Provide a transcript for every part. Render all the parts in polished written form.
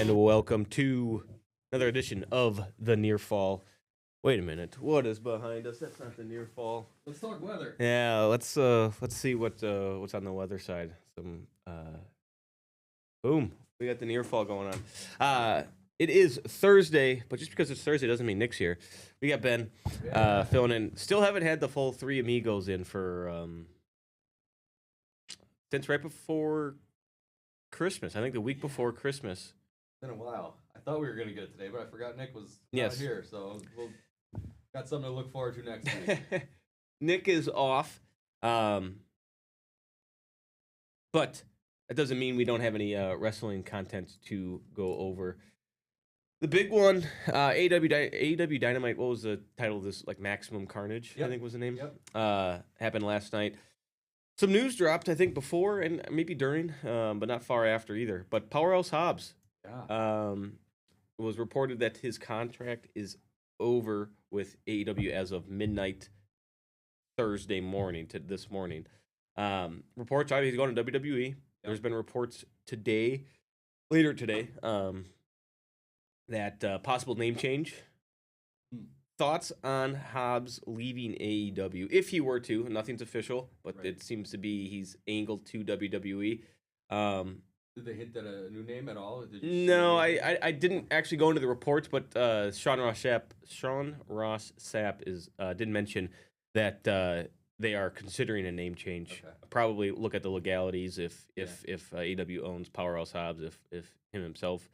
and welcome to another edition of the Near Fall. Wait a minute, what is behind us? That's not the Near Fall. Let's talk weather. Yeah, let's see what's on the weather side. Boom, we got the Near Fall going on. It is Thursday, but just because it's Thursday doesn't mean Nick's here. We got Ben filling in. Still haven't had the full three amigos in for since right before Christmas. I think the week before Christmas. It's been a while. I thought we were gonna get it today, but I forgot Nick was Yes. not here, so we'll got something to look forward to next week. Nick is off, but that doesn't mean we don't have any wrestling content to go over. The big one, AEW Dynamite. What was the title of this? Like Maximum Carnage, I think was the name. Yep. Happened last night. Some news dropped, I think, before and maybe during, but not far after either. But Powerhouse Hobbs. Yeah. It was reported that his contract is over with AEW as of midnight Thursday morning to this morning. Reports are he's going to WWE. Yep. There's been reports later today, that possible name change. Thoughts on Hobbs leaving AEW if he were to? Nothing's official, but Right. It seems to be he's angled to WWE. Did they hint at a new name at all? No, I didn't actually go into the reports, but Sean Ross Sapp did mention that they are considering a name change. Okay. Probably look at the legalities if AEW owns Powerhouse Hobbs, if him himself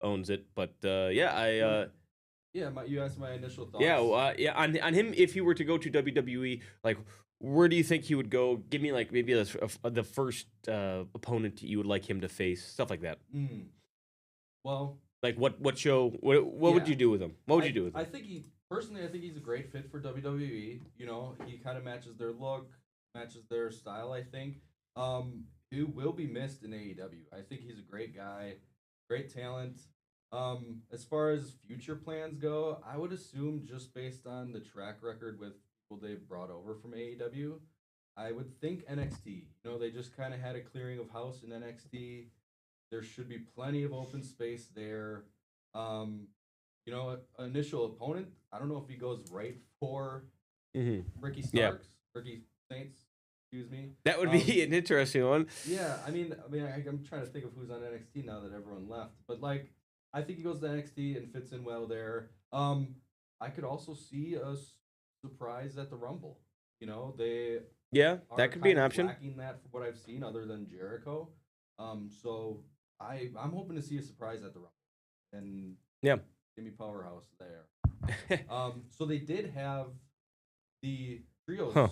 owns it. But you asked my initial thoughts. on him if he were to go to WWE, like where do you think he would go? Give me like maybe the first opponent you would like him to face, stuff like that. Well, like what show? What would you do with him? What would you do with him? I think he's a great fit for WWE. You know, he kind of matches their look, matches their style. I think. He will be missed in AEW. I think he's a great guy, great talent. As far as future plans go, I would assume just based on the track record with people they've brought over from AEW, I would think NXT. You know, they just kind of had a clearing of house in NXT. There should be plenty of open space there. Initial opponent, I don't know if he goes right for Ricky Starks, Ricky Saints, excuse me. That would be an interesting one. Yeah, I'm trying to think of who's on NXT now that everyone left, but like, I think he goes to NXT and fits in well there. I could also see a surprise at the Rumble. You know, that could be an option. Lacking that from what I've seen, other than Jericho. So I'm hoping to see a surprise at the Rumble, and give me Powerhouse there. So they did have the trios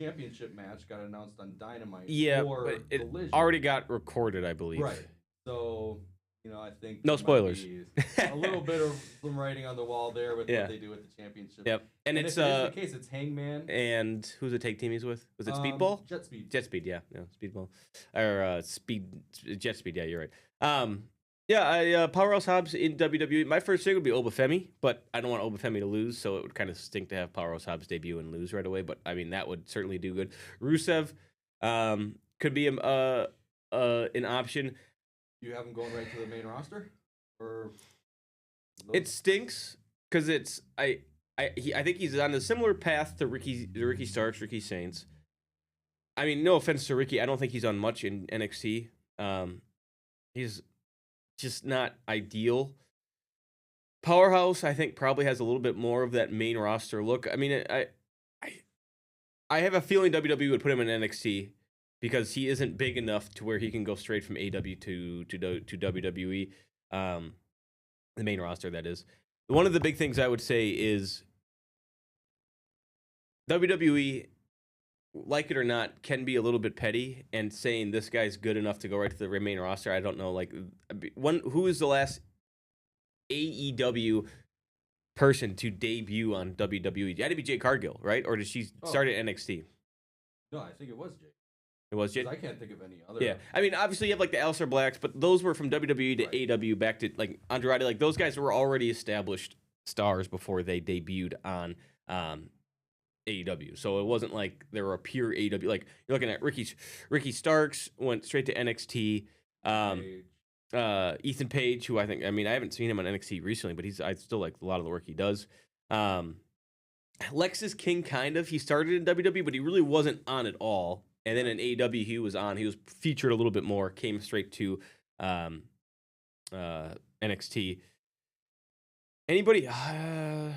championship match got announced on Dynamite. Yeah, but it already got recorded, I believe. Right. So. You know, I think no spoilers. A little bit of some writing on the wall there with what they do with the championship. Yep, and it's if it is the case, it's Hangman. And who's the tag team he's with? Was it Speedball? Jet Speed. Jet Speed, yeah, Speedball or Jet Speed. Yeah, you're right. Powerhouse Hobbs in WWE. My first thing would be Obafemi, but I don't want Obafemi to lose, so it would kind of stink to have Powerhouse Hobbs debut and lose right away. But I mean, that would certainly do good. Rusev could be an option. You have him going right to the main roster, or it stinks because I think he's on a similar path to Ricky Starks, Ricky Saints. I mean, no offense to Ricky, I don't think he's on much in NXT. He's just not ideal. Powerhouse, I think, probably has a little bit more of that main roster look. I mean, I have a feeling WWE would put him in NXT. Because he isn't big enough to where he can go straight from AEW to WWE, the main roster, that is. One of the big things I would say is WWE, like it or not, can be a little bit petty, and saying this guy's good enough to go right to the main roster. I don't know. Like, who is the last AEW person to debut on WWE? It had to be Jade Cargill, right? Or did she start at NXT? No, I think it was Jade. It was Jade? I can't think of any other. Yeah, I mean, obviously you have like the Aleister Blacks, but those were from WWE to AEW back to like Andrade. Like those guys were already established stars before they debuted on AEW. So it wasn't like they were a pure AEW. Like you're looking at Ricky Starks went straight to NXT. Ethan Page, who I mean, I haven't seen him on NXT recently, but I still like a lot of the work he does. Lexus King, kind of. He started in WWE, but he really wasn't on at all. And then in AEW, he was on. He was featured a little bit more. Came straight to NXT. Anybody? I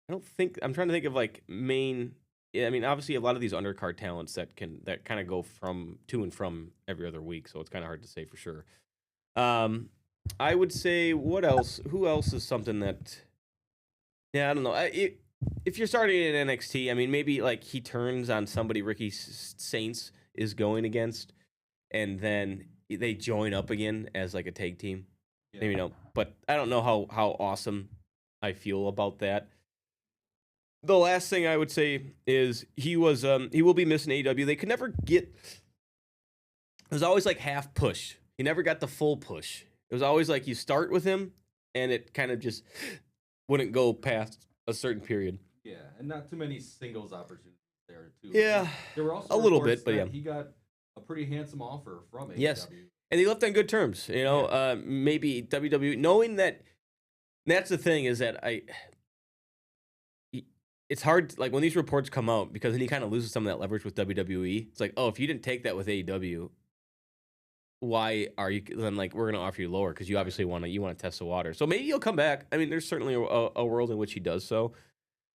don't think. I'm trying to think of like main. Yeah, I mean, obviously, a lot of these undercard talents that kind of go from to and from every other week, so it's kind of hard to say for sure. I would say what else? Who else is something that? Yeah, I don't know. If you're starting in NXT, I mean, maybe like he turns on somebody Ricky Saints is going against, and then they join up again as like a tag team. Yeah. Maybe no, but I don't know how awesome I feel about that. The last thing I would say is he will be missing AEW. They could never get. It was always like half push. He never got the full push. It was always like you start with him, and it kind of just wouldn't go past a certain period. Yeah, and not too many singles opportunities there too. Yeah, there were also a little reports bit, but that yeah, he got a pretty handsome offer from AEW. yes, and he left on good terms. You know, maybe WWE knowing that. That's the thing is that it's hard like when these reports come out because then he kind of loses some of that leverage with WWE. It's like, oh, if you didn't take that with AEW, why are you then like we're gonna offer you lower because you obviously want to test the water. So maybe he'll come back. I mean, there's certainly a world in which he does so.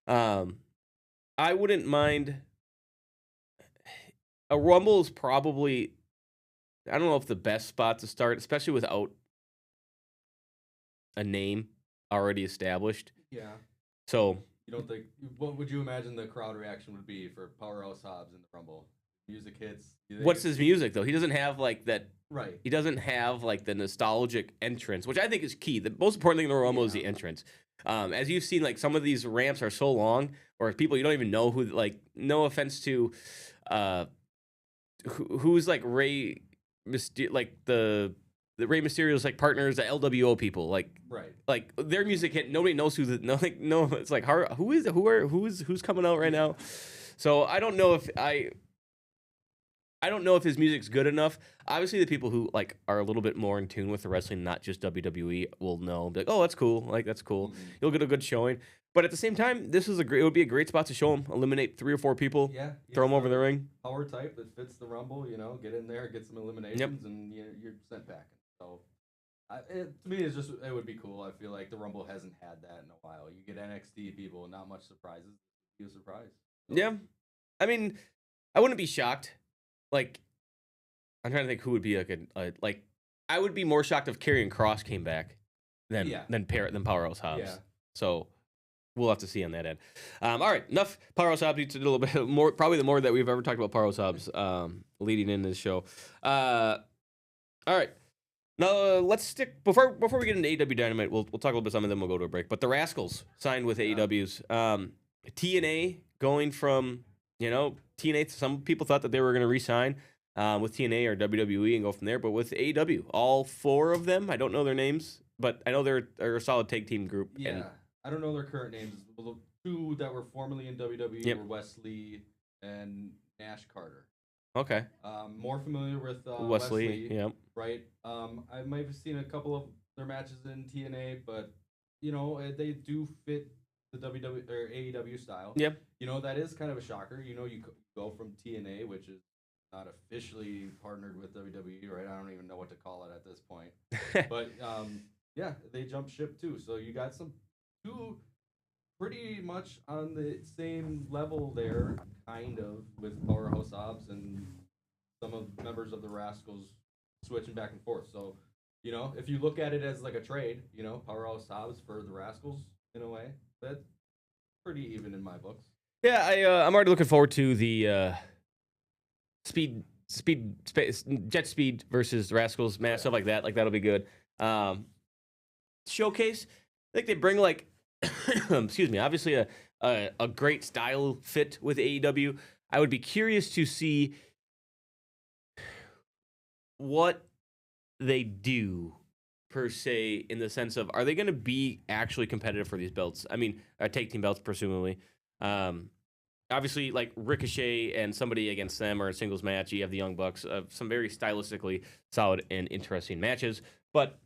I wouldn't mind. A Rumble is probably I don't know if the best spot to start, especially without a name already established. Yeah. So you don't think? What would you imagine the crowd reaction would be for Powerhouse Hobbs in the Rumble? Music hits. What's his music though? He doesn't have like that. Right. He doesn't have like the nostalgic entrance, which I think is key. The most important thing in the Rumble is the entrance. As you've seen, like some of these ramps are so long, or people you don't even know who. Like, no offense to, who's like Rey, like the Rey Mysterio's like partners, the LWO people, like their music hit. Nobody knows who no. It's like who's coming out right now. So I don't know if I don't know if his music's good enough. Obviously, the people who like are a little bit more in tune with the wrestling, not just WWE, will know. Be like, oh, that's cool. Like that's cool. Mm-hmm. You'll get a good showing. But at the same time, it would be a great spot to show him. Eliminate 3 or 4 people. Yeah. Throw them over the ring. Power type that fits the Rumble. You know, get in there, get some eliminations, and you're sent back. So, to me, it would be cool. I feel like the Rumble hasn't had that in a while. You get NXT people, not much surprises. Be a surprise. So. Yeah, I mean, I wouldn't be shocked. Like, I'm trying to think who would be like I would be more shocked if Karrion Kross came back than Powerhouse Hobbs. Yeah. So we'll have to see on that end. All right, enough Powerhouse Hobbs. We did a little bit more, probably the more that we've ever talked about Powerhouse Hobbs leading into the show. All right. Now let's stick before we get into AEW Dynamite. We'll talk a little bit some of them. We'll go to a break. But the Rascals signed with AEW's TNA going from TNA. Some people thought that they were going to re-sign with TNA or WWE and go from there. But with AEW, all 4 of them, I don't know their names, but I know they're a solid tag team group. Yeah, I don't know their current names. The 2 that were formerly in WWE were Wesley and Nash Carter. Okay. More familiar with Wesley. Yep. Right. I might have seen a couple of their matches in TNA, but they do fit the WWE or AEW style. Yep. That is kind of a shocker. You go from TNA, which is not officially partnered with WWE, right? I don't even know what to call it at this point. But they jumped ship too. So you got 2 pretty much on the same level there, kind of, with Powerhouse Hobbs and some of members of the Rascals switching back and forth. So, if you look at it as like a trade, Powerhouse Hobbs for the Rascals in a way, that's pretty even in my books. Yeah, I'm already looking forward to the Jet Speed versus Rascals match, stuff like that. Like that'll be good. Showcase. I think they bring like, excuse me, obviously a great style fit with AEW. I would be curious to see what they do per se in the sense of are they going to be actually competitive for these belts? I mean, tag team belts, presumably. Obviously, like Ricochet and somebody against them or a singles match. You have the Young Bucks. Some very stylistically solid and interesting matches. but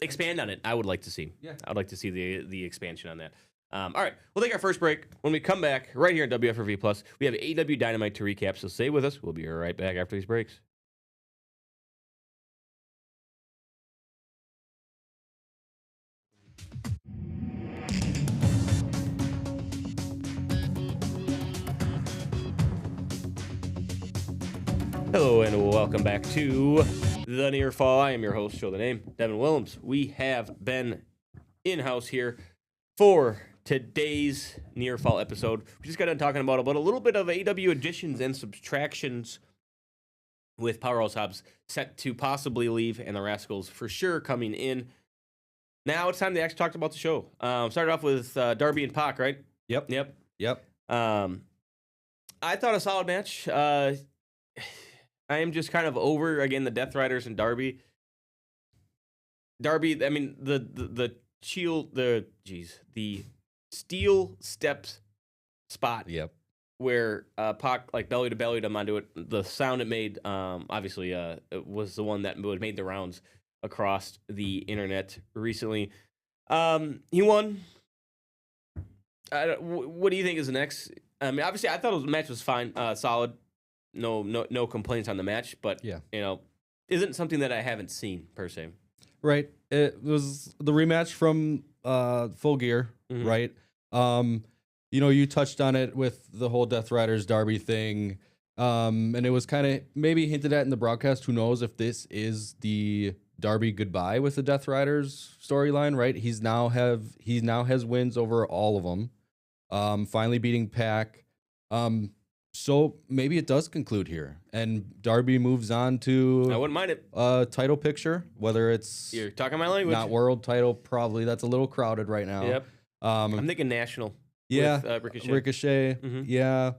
expand on it. I would like to see. Yeah. I would like to see the expansion on that. All right, we'll take our first break. When we come back, right here on WFRV Plus, we have AEW Dynamite to recap. So stay with us. We'll be right back after these breaks. Hello and welcome back to The Near Fall. I am your host, show the name, Devin Willems. We have been in-house here for today's Near Fall episode. We just got done talking about a little bit of AEW additions and subtractions with Powerhouse Hobbs set to possibly leave and the Rascals for sure coming in. Now it's time to actually talk about the show. Started off with Darby and Pac, right? Yep. I thought a solid match. I am just kind of over, again, the Death Riders and Darby. Darby, I mean, the steel steps spot. Yep. Where Pac, like, belly to belly him onto it. The sound it made, obviously, it was the one that made the rounds across the internet recently. He won. What do you think is next? I mean, obviously, I thought the match was fine, solid. No complaints on the match, but isn't something that I haven't seen per se. Right. It was the rematch from Full Gear, right? You touched on it with the whole Death Riders Darby thing. And it was kind of maybe hinted at in the broadcast. Who knows if this is the Darby goodbye with the Death Riders storyline, right? He now has wins over all of them. Finally beating Pac. So maybe it does conclude here, and Darby moves on to I wouldn't mind it. Title picture, whether it's You're talking my language. not world title, probably that's a little crowded right now. Yep. I'm thinking national. Yeah, with, Ricochet. Yeah,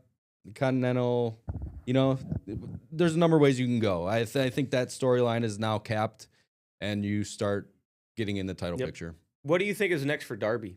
Continental. There's a number of ways you can go. I think that storyline is now capped, and you start getting in the title picture. What do you think is next for Darby?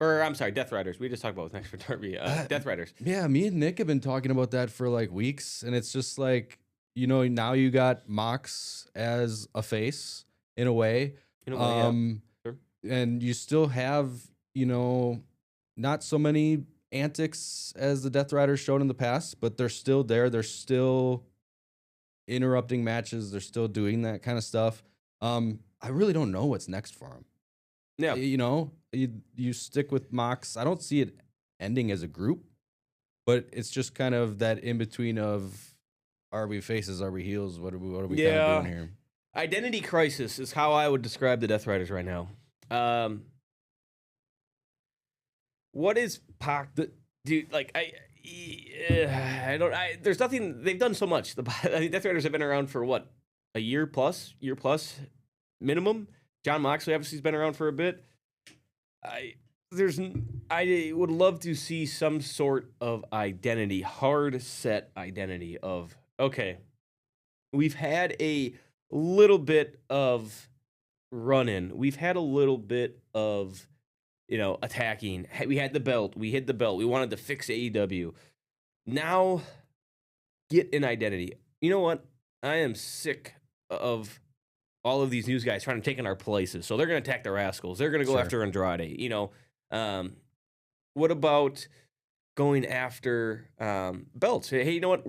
Or, I'm sorry, Death Riders. We just talked about what's next for Darby. Death Riders. Yeah, me and Nick have been talking about that for like weeks, and it's just like, now you got Mox as a face in a way. Sure. And you still have, not so many antics as the Death Riders showed in the past, but they're still there. They're still interrupting matches. They're still doing that kind of stuff. I really don't know what's next for them. Yeah. You stick with Mox. I don't see it ending as a group, but it's just kind of that in between of, are we faces, are we heels? What are we kind of doing here? Identity crisis is how I would describe the Death Riders right now. What is Pac? Dude, like there's nothing. They've done so much. The Death Riders have been around for what, a year plus minimum. John Moxley obviously has been around for a bit. I would love to see some sort of identity, hard set identity of, okay, we've had a little bit of run-in. We've had a little bit of, attacking. We had the belt. We hid the belt. We wanted to fix AEW. Now, get an identity. You know what? I am sick of all of these news guys trying to take in our places. So they're going to attack the Rascals. They're going to go after Andrade. What about going after belts? Hey, you know what?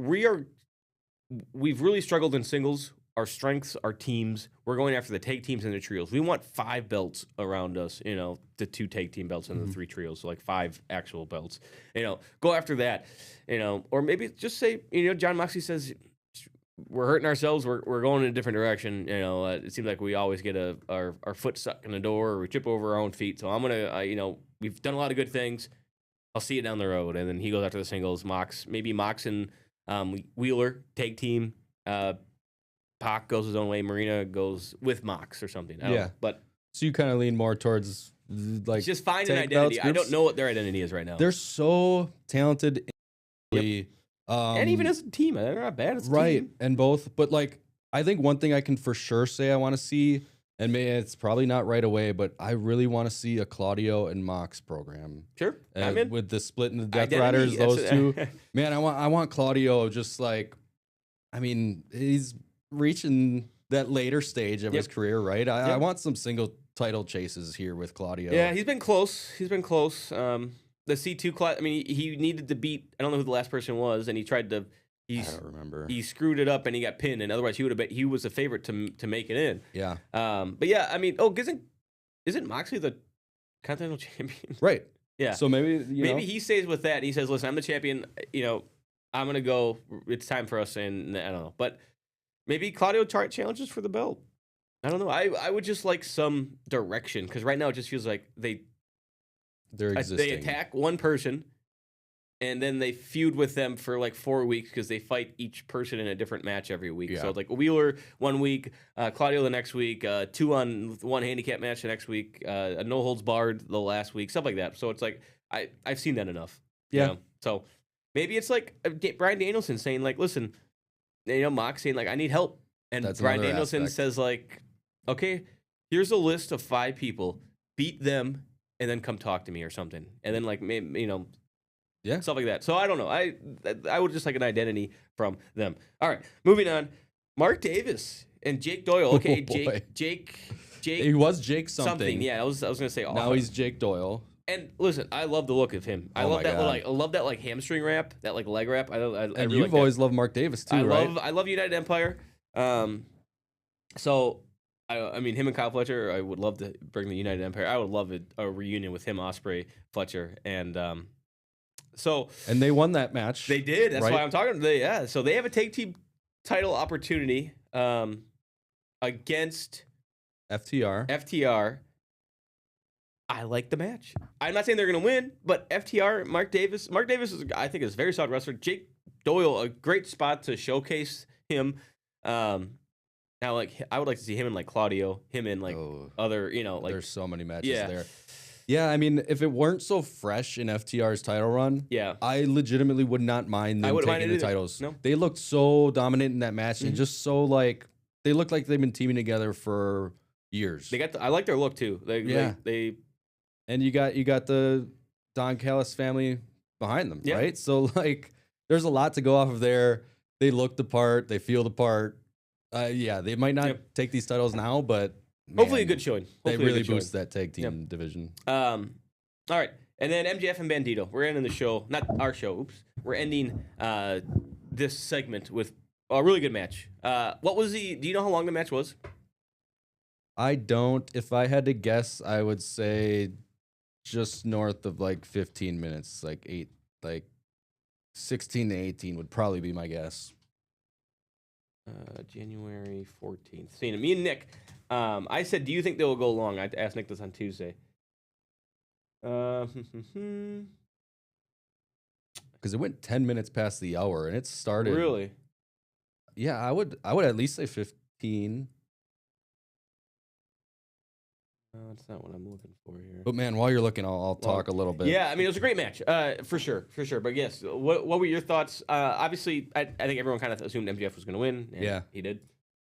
We've really struggled in singles. Our strengths, our teams. We're going after the tag teams and the trios. We want 5 belts around us. The 2 tag team belts and the 3 trios. So like 5 actual belts. Go after that. Or maybe just say, John Moxley says, we're hurting ourselves. We're going in a different direction. It seems like we always get our foot stuck in the door, or we trip over our own feet. So I'm gonna, we've done a lot of good things. I'll see you down the road. And then he goes after the singles. Mox and Wheeler tag team. Pac goes his own way. Marina goes with Mox or something. I don't know. But so you kind of lean more towards like just find an identity. I don't know what their identity is right now. They're so talented. And even as a team, they're not bad as a team. And both. But like, I think one thing I can for sure say I want to see, and maybe it's probably not right away, but I really want to see a Claudio and Mox program. Sure, I'm in. With the split in the Death Riders, those two. Man, I want Claudio just like, I mean, he's reaching that later stage of his career, right? I want some single title chases here with Claudio. Yeah, he's been close. He's been close. The C2 class. I mean, he needed to beat. I don't know who the last person was, and he tried to. I don't remember. He screwed it up and he got pinned, and otherwise he would have been. He was a favorite to make it in. Yeah. But yeah, I mean, isn't Moxley the Continental Champion? Right. Yeah. So maybe he stays with that. And he says, "Listen, I'm the champion. I'm gonna go. It's time for us." And I don't know, but maybe Claudio challenges for the belt. I don't know. I would just like some direction, because right now it just feels like they're existing. they attack one person, and then they feud with them for like 4 weeks because they fight each person in a different match every week. Yeah. So it's like Wheeler 1 week, Claudio the next week, 2-on-1 handicap match the next week, a no holds barred the last week, stuff like that. So it's like I've seen that enough. Yeah. So maybe it's like Bryan Danielson saying like, listen, Mox saying like, I need help, and That's Bryan another Danielson aspect. says like, okay, here's a list of 5 people, beat them, and then come talk to me or something, and then like maybe Yeah. stuff like that. So I don't know. I would just like an identity from them. All right, moving on. Mark Davis and Jake Doyle. Okay, boy. Jake. He was Jake something. Yeah, I was gonna say. Now he's Jake Doyle. And listen, I love the look of him. I Oh love my that God. I love that like hamstring wrap, that like leg wrap. I And really you've like that. always loved Mark Davis too, right? I love United Empire. So I mean, him and Kyle Fletcher, I would love to bring the United Empire. I would love a reunion with him, Ospreay, Fletcher, and so And they won that match. they did. That's right? why I'm talking. Yeah, so they have a tag team title opportunity against FTR. FTR. I like the match. I'm not saying they're going to win, but FTR, Mark Davis is, I think, is a very solid wrestler. Jake Doyle, a great spot to showcase him. Now, like, I would like to see him and like Claudio, him and like other, like There's so many matches Yeah. there. Yeah, I mean, if it weren't so fresh in FTR's title run, yeah, I legitimately would not mind them wouldn't mind taking it the either. titles. No. They looked so dominant in that match and Mhm. just so like they look like they've been teaming together for years. they got. I like their look too. Yeah. They And you got the Don Callis family behind them, Yeah. right? So like, there's a lot to go off of there. They look the part. They feel the part. Yeah, they might not Yep. take these titles now, but hopefully a man, good showing. They Hopefully a really good showing. boost that tag team division. All right, and then MJF and Bandito. We're ending the show, not our show. Oops, we're ending this segment with a really good match. What was the? Do you know how long the match was? I don't. If I had to guess, I would say just north of like 15 minutes, like 16 to 18 would probably be my guess. January 14th. Seeing it. Me and Nick. I said, do you think they will go long? I asked Nick this on Tuesday. Because it went 10 minutes past the hour and it started. Really? Yeah, I would at least say 15. That's not what I'm looking for here. But man, while you're looking, I'll talk a little bit. Yeah, I mean, it was a great match, for sure. But yes, what were your thoughts? Obviously, I think everyone kind of assumed MJF was going to win. And Yeah. he did.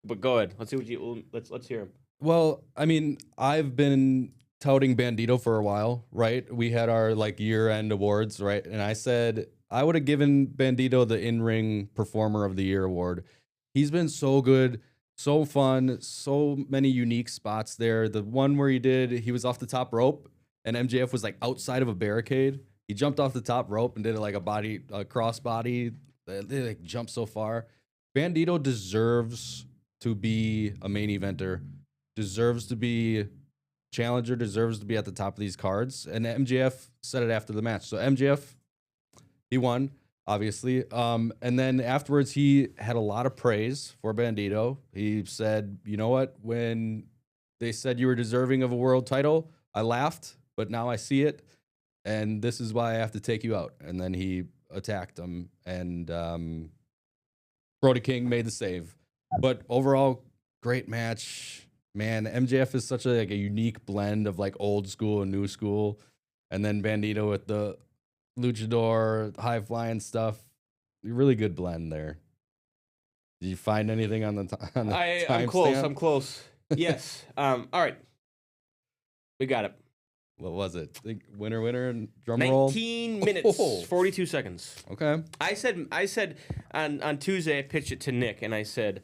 But go ahead. Let's see what let's hear him. Well, I mean, I've been touting Bandito for a while, right? We had our like year-end awards, right? And I said I would have given Bandito the in-ring performer of the year award. He's been so good, so fun, so many unique spots there. The one where he was off the top rope and MJF was like outside of a barricade. He jumped off the top rope and did like a crossbody. They like jumped so far. Bandito deserves to be a main eventer, deserves to be challenger, deserves to be at the top of these cards. And MJF said it after the match. So MJF, he won, obviously. And then afterwards, he had a lot of praise for Bandito. He said, you know what? When they said you were deserving of a world title, I laughed, but now I see it. And this is why I have to take you out. And then he attacked him, and Brody King made the save. But overall, great match. Man, MJF is such a unique blend of like old school and new school. And then Bandito with the luchador, high flying stuff. Really good blend there. Did you find anything on the I'm close. I'm close. Yes. All right. We got it. What was it? Winner, and drum roll. 19 minutes, Oh. 42 seconds. Okay. I said on Tuesday I pitched it to Nick and I said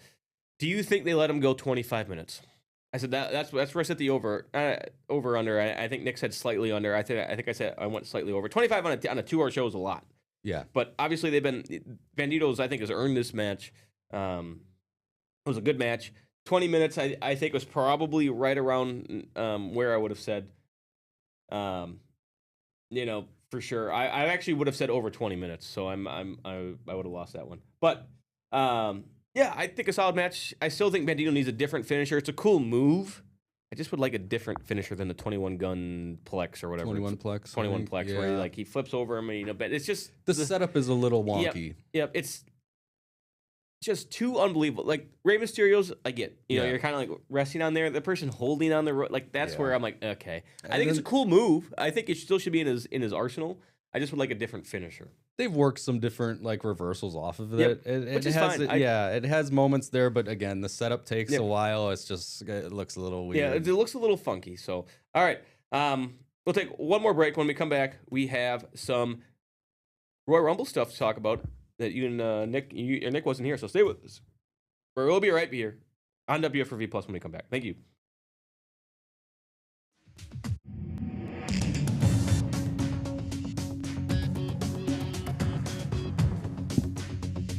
Do you think they let him go 25 minutes? I said that's where I set the over under. I think Nick said slightly under. I think I said I went slightly over. 25 on a 2-hour show is a lot. Yeah. But obviously Bandito's I think has earned this match. It was a good match. 20 minutes I think was probably right around where I would have said. For sure. I actually would have said over 20 minutes. So I would have lost that one. But yeah, I think a solid match. I still think Bandito needs a different finisher. It's a cool move. I just would like a different finisher than the 21 gun plex or whatever. 21 plex. 21 plex, yeah. where he flips over him and but it's just the setup is a little wonky. Yep, it's just too unbelievable. Like Rey Mysterio's, I get. You're kind of like resting on there. The person holding on the rope, like that's where I'm like, okay. I think it's a cool move. I think it still should be in his arsenal. I just would like a different finisher. They've worked some different like reversals off of Yep, it. which is fine. It has moments there, but again, the setup takes a while. It looks a little weird. Yeah, it looks a little funky. So, all right, we'll take one more break. When we come back, we have some Royal Rumble stuff to talk about that you and Nick wasn't here, so stay with us. We'll be right here on WFRV Plus when we come back. Thank you.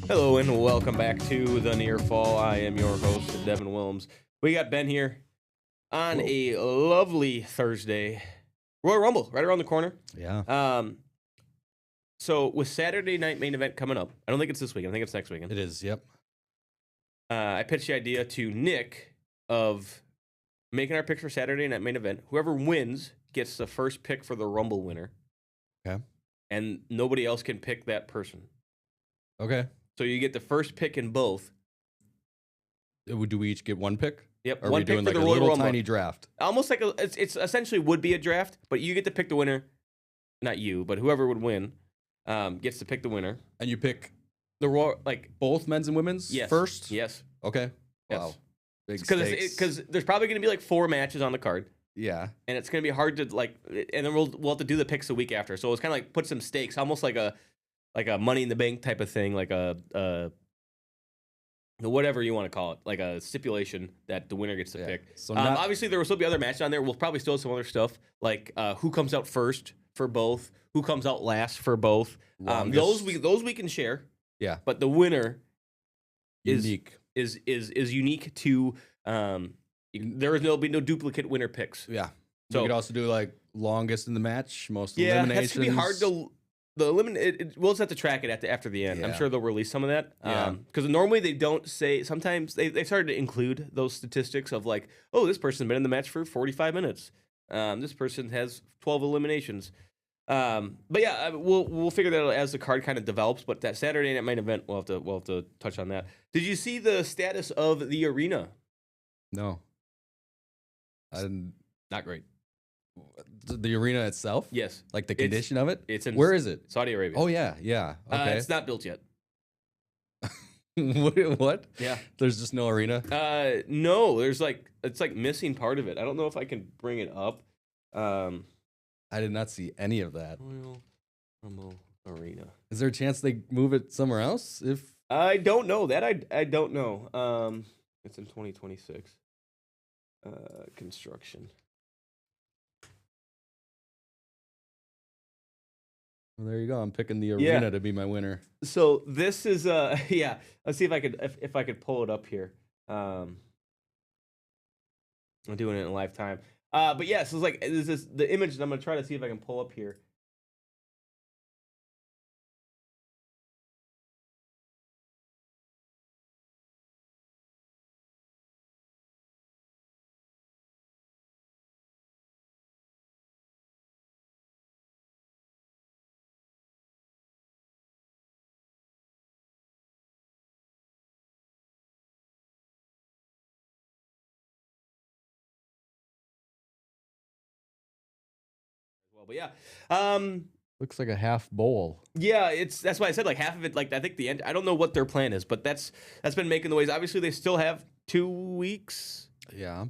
Hello and welcome back to The Near Fall. I am your host, Devin Willems. We got Ben here on a lovely Thursday. Royal Rumble, right around the corner. Yeah. So with Saturday night main event coming up, I don't think it's this weekend. I think it's next weekend. It is, yep. I pitched the idea to Nick of making our picks for Saturday night main event. Whoever wins gets the first pick for the Rumble winner. Okay. And nobody else can pick that person. Okay. So you get the first pick in both. Do we each get one pick? Yep. Or One are we pick doing for like the a Royal little Rumble. tiny draft? Almost like it's essentially would be a draft, but you get to pick the winner. Not you, but whoever would win gets to pick the winner. And you pick The Royal, like both men's and women's first? Yes. Okay. Yes. Wow. Big Because there's probably going to be like 4 matches on the card. Yeah. And it's going to be hard to and then we'll have to do the picks the week after. So it's kind of like put some stakes, almost like a Money in the Bank type of thing, like a whatever you want to call it, like a stipulation that the winner gets to pick. So obviously there will still be other matches on there. We'll probably still have some other stuff, like who comes out first for both, who comes out last for both. Those we can share. Yeah. But the winner unique is unique to there'll be no duplicate winner picks. Yeah. So we could also do like longest in the match, most yeah, eliminations. that's gonna be hard to we'll just have to track it after the end. Yeah. I'm sure they'll release some of that. Yeah. Because normally they don't say. Sometimes they started to include those statistics of like, oh, this person's been in the match for 45 minutes. This person has 12 eliminations. But yeah, we'll figure that out as the card kind of develops. But that Saturday night main event, we'll have to touch on that. Did you see the status of the arena? No. Not great. The arena itself? Yes. Like the condition of it? It's in Where is it? Saudi Arabia. Oh yeah. Okay. It's not built yet. What? Yeah. There's just no arena? No, there's it's missing part of it. I don't know if I can bring it up. I did not see any of that. Royal Rumble Arena. Is there a chance they move it somewhere else? If I don't know that I don't know. It's in 2026. Construction. Well, there you go. I'm picking the arena to be my winner. So this is yeah. Let's see if I could pull it up here. I'm doing it in live time. But yeah, so it's this is the image that I'm gonna try to see if I can pull up here. But yeah, looks like a half bowl. Yeah, that's why I said like half of it. Like I think the end. I don't know what their plan is, but that's been making the waves. Obviously, they still have 2 weeks. Yeah.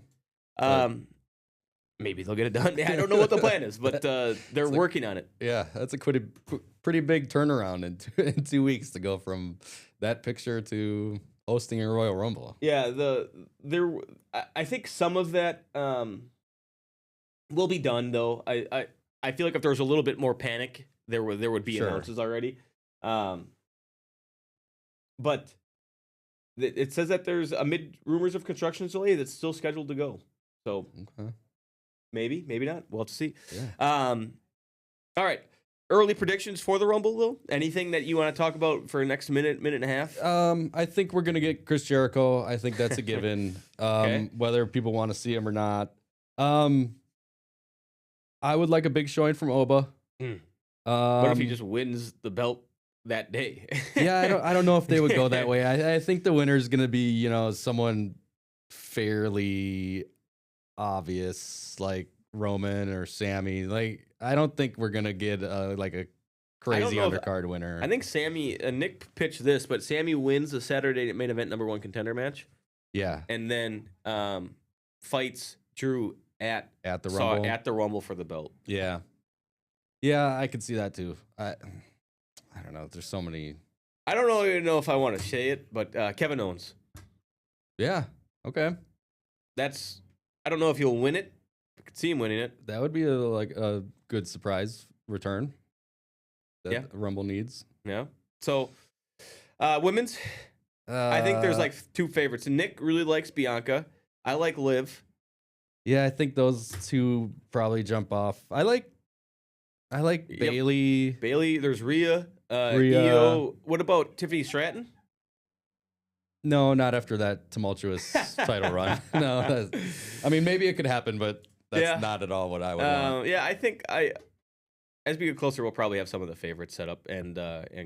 Maybe they'll get it done. Yeah, I don't know what the plan is, but they're working on it. Yeah, that's a pretty big turnaround in 2 weeks to go from that picture to hosting a Royal Rumble. Yeah, I think some of that will be done though. I feel like if there was a little bit more panic, there would be Sure. announces already. But it says that there's amid rumors of construction delay that's still scheduled to go. So maybe not. We'll have to see. Yeah. All right. Early predictions for the Rumble, though? Anything that you want to talk about for the next minute and a half? I think we're gonna get Chris Jericho. I think that's a given. Okay. Whether people want to see him or not. I would like a big showing from Oba. What if he just wins the belt that day? Yeah, I don't know if they would go that way. I think the winner is gonna be, someone fairly obvious, like Roman or Sammy. Like, I don't think we're gonna get a crazy undercard winner. I think Sammy, Nick pitched this, but Sammy wins the Saturday main event #1 contender match. Yeah. And then fights Drew at the Rumble. At the Rumble for the belt. Yeah. Yeah, I could see that too. I don't know. There's so many. I don't even know if I want to say it, but Kevin Owens. Yeah. Okay. I don't know if he'll win it. I could see him winning it. That would be a good surprise return that the Rumble needs. Yeah. So, women's, I think there's like two favorites. Nick really likes Bianca. I like Liv. Yeah, I think those two probably jump off. I like Bailey. Bailey. There's Rhea. Rhea. Io. What about Tiffany Stratton? No, not after that tumultuous title run. No, I mean, maybe it could happen, but that's not at all what I would want. Yeah, I think as we get closer, we'll probably have some of the favorites set up and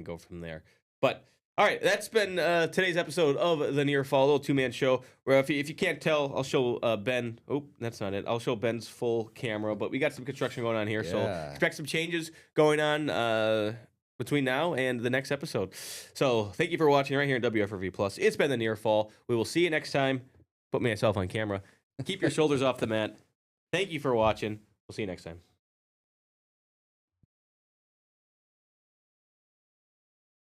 go from there. But all right, that's been today's episode of the Near Fall, a little two-man show. Where if you can't tell, I'll show Ben. Oh, that's not it. I'll show Ben's full camera, but we got some construction going on here, so expect some changes going on between now and the next episode. So thank you for watching right here on WFRV Plus. It's been the Near Fall. We will see you next time. Put myself on camera. Keep your shoulders off the mat. Thank you for watching. We'll see you next time.